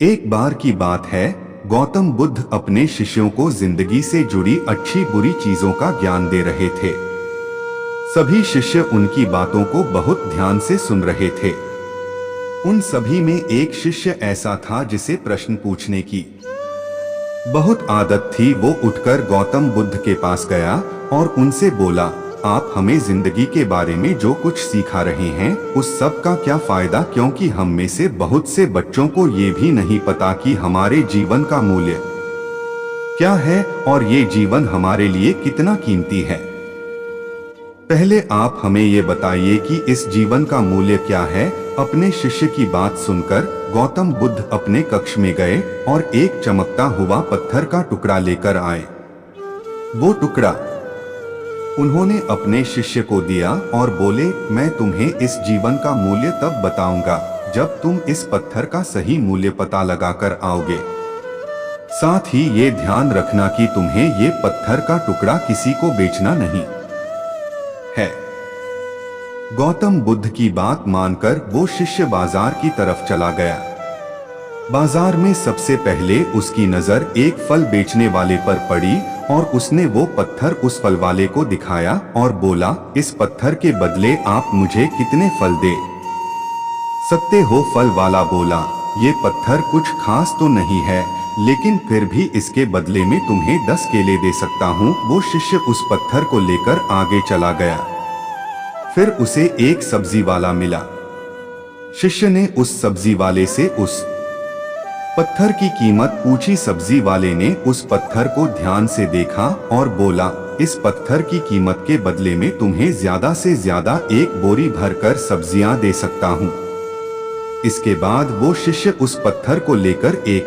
एक बार की बात है, गौतम बुद्ध अपने शिष्यों को जिंदगी से जुड़ी अच्छी बुरी चीजों का ज्ञान दे रहे थे। सभी शिष्य उनकी बातों को बहुत ध्यान से सुन रहे थे। उन सभी में एक शिष्य ऐसा था जिसे प्रश्न पूछने की बहुत आदत थी। वो उठकर गौतम बुद्ध के पास गया और उनसे बोला, आप हमें जिंदगी के बारे में जो कुछ सिखा रहे हैं उस सब का क्या फायदा, क्योंकि हम में से बहुत से बच्चों को ये भी नहीं पता कि हमारे जीवन का मूल्य क्या है और ये जीवन हमारे लिए कितना कीमती है। पहले आप हमें ये बताइए कि इस जीवन का मूल्य क्या है। अपने शिष्य की बात सुनकर गौतम बुद्ध अपने कक्ष में गए और एक चमकता हुआ पत्थर का टुकड़ा लेकर आए। वो टुकड़ा उन्होंने अपने शिष्य को दिया और बोले, मैं तुम्हें इस जीवन का मूल्य तब बताऊंगा जब तुम इस पत्थर का सही मूल्य पता लगाकर आओगे। साथ ही ये ध्यान रखना कि तुम्हें ये पत्थर का टुकड़ा किसी को बेचना नहीं है। गौतम बुद्ध की बात मानकर वो शिष्य बाजार की तरफ चला गया। बाजार में सबसे पहले उसकी नजर एक फल बेचने वाले पर पड़ी और उसने वो पत्थर उस फल वाले को दिखाया और बोला, इस पत्थर के बदले आप मुझे कितने फल दे सकते हो। फल वाला बोला, ये पत्थर कुछ खास तो नहीं है, लेकिन फिर भी इसके बदले में तुम्हें 10 केले दे सकता हूँ। वो शिष्य उस पत्थर को लेकर आगे चला गया। फिर उसे एक सब्जी वाला मिला। शिष्य ने उस सब्जी वाले से उस पत्थर की कीमत पूछी। सब्जी वाले ने उस पत्थर को ध्यान से देखा और बोला, इस पत्थर की कीमत के बदले में तुम्हें ज्यादा से ज्यादा एक बोरी भरकर सब्जियां दे सकता हूँ। इसके बाद वो शिष्य उस पत्थर को लेकर एक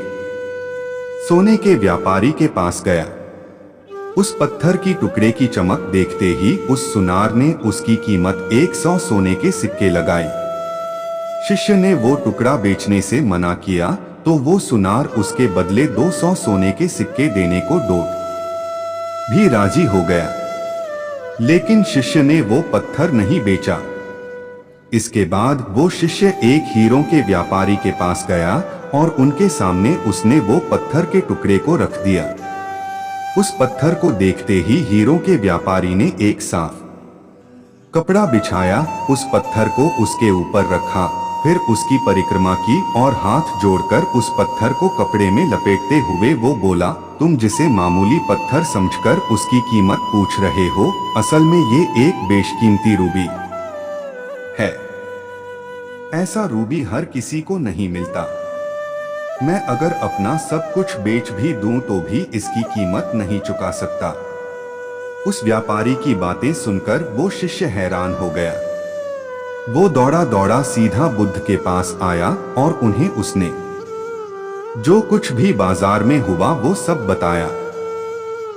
सोने के व्यापारी के पास गया। उस पत्थर की टुकड़े की चमक देखते ही उस सुनार ने उसकी कीमत 100 सोने के सिक्के लगाई। शिष्य ने वो टुकड़ा बेचने से मना किया तो वो सुनार उसके बदले 200 सोने के सिक्के देने को भी राजी हो गया। लेकिन शिष्य ने वो पत्थर नहीं बेचा। इसके बाद वो शिष्य एक हीरों के व्यापारी के पास गया और उनके सामने उसने वो पत्थर के टुकड़े को रख दिया। उस पत्थर को देखते ही हीरों के व्यापारी ने एक साफ कपड़ा बिछाया, उस पत्थर को उसके ऊपर रखा, फिर उसकी परिक्रमा की और हाथ जोड़कर उस पत्थर को कपड़े में लपेटते हुए वो बोला, तुम जिसे मामूली पत्थर समझकर उसकी कीमत पूछ रहे हो, असल में ये एक बेशकीमती रूबी है। ऐसा रूबी हर किसी को नहीं मिलता। मैं अगर अपना सब कुछ बेच भी दूं तो भी इसकी कीमत नहीं चुका सकता। उस व्यापारी की बातें सुनकर वो शिष्य हैरान हो गया। वो दौड़ा दौड़ा सीधा बुद्ध के पास आया और उन्हें उसने जो कुछ भी बाजार में हुआ वो सब बताया।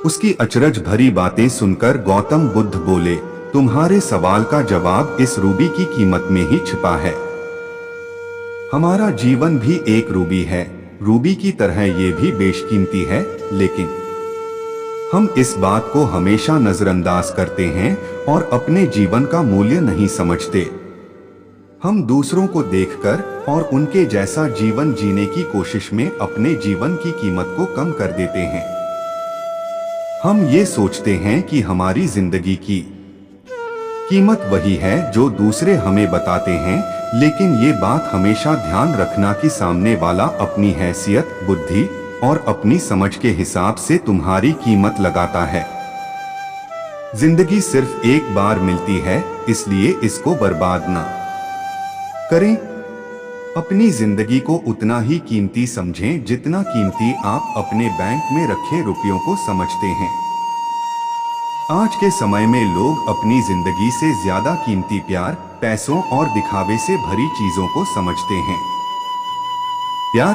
उसकी अचरज भरी बातें सुनकर गौतम बुद्ध बोले, तुम्हारे सवाल का जवाब इस रूबी की कीमत में ही छिपा है। हमारा जीवन भी एक रूबी है, रूबी की तरह ये भी बेशकीमती है, लेकिन हम इस बात को हमेशा नजरअंदाज करते हैं और अपने जीवन का मूल्य नहीं समझते। हम दूसरों को देखकर और उनके जैसा जीवन जीने की कोशिश में अपने जीवन की कीमत को कम कर देते हैं। हम ये सोचते हैं कि हमारी जिंदगी की कीमत वही है जो दूसरे हमें बताते हैं, लेकिन ये बात हमेशा ध्यान रखना कि सामने वाला अपनी हैसियत, बुद्धि और अपनी समझ के हिसाब से तुम्हारी कीमत लगाता है। जिंदगी सिर्फ एक बार मिलती है, इसलिए इसको बर्बाद ना करें। अपनी जिंदगी को उतना ही कीमती समझें जितना कीमती आप अपने बैंक में रखे रुपयों को समझते हैं। आज के समय में लोग अपनी जिंदगी से ज्यादा कीमती प्यार, पैसों और दिखावे से भरी चीजों को समझते हैं। प्यार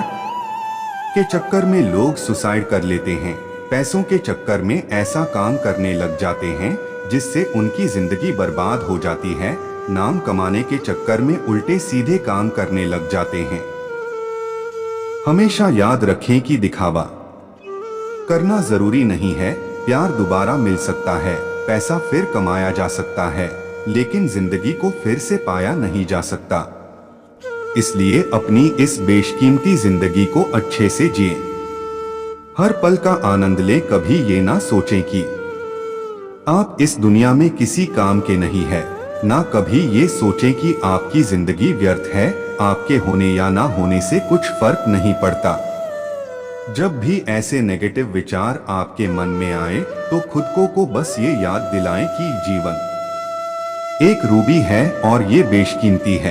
के चक्कर में लोग सुसाइड कर लेते हैं, पैसों के चक्कर में ऐसा काम करने लग जाते हैं जिससे उनकी जिंदगी बर्बाद हो जाती है, नाम कमाने के चक्कर में उल्टे सीधे काम करने लग जाते हैं। हमेशा याद रखें कि दिखावा करना जरूरी नहीं है। प्यार दोबारा मिल सकता है, पैसा फिर कमाया जा सकता है, लेकिन जिंदगी को फिर से पाया नहीं जा सकता। इसलिए अपनी इस बेशकीमती जिंदगी को अच्छे से जिएं। हर पल का आनंद लें, कभी ये ना सोचें कि आप इस दुनिया में किसी काम के नहीं है, ना कभी ये सोचें कि आपकी जिंदगी व्यर्थ है। आपके होने या ना होने से कुछ फर्क नहीं पड़ता। जब भी ऐसे नेगेटिव विचार आपके मन में आए तो खुद को बस ये याद दिलाएं कि जीवन एक रूबी है और ये बेशकीमती है।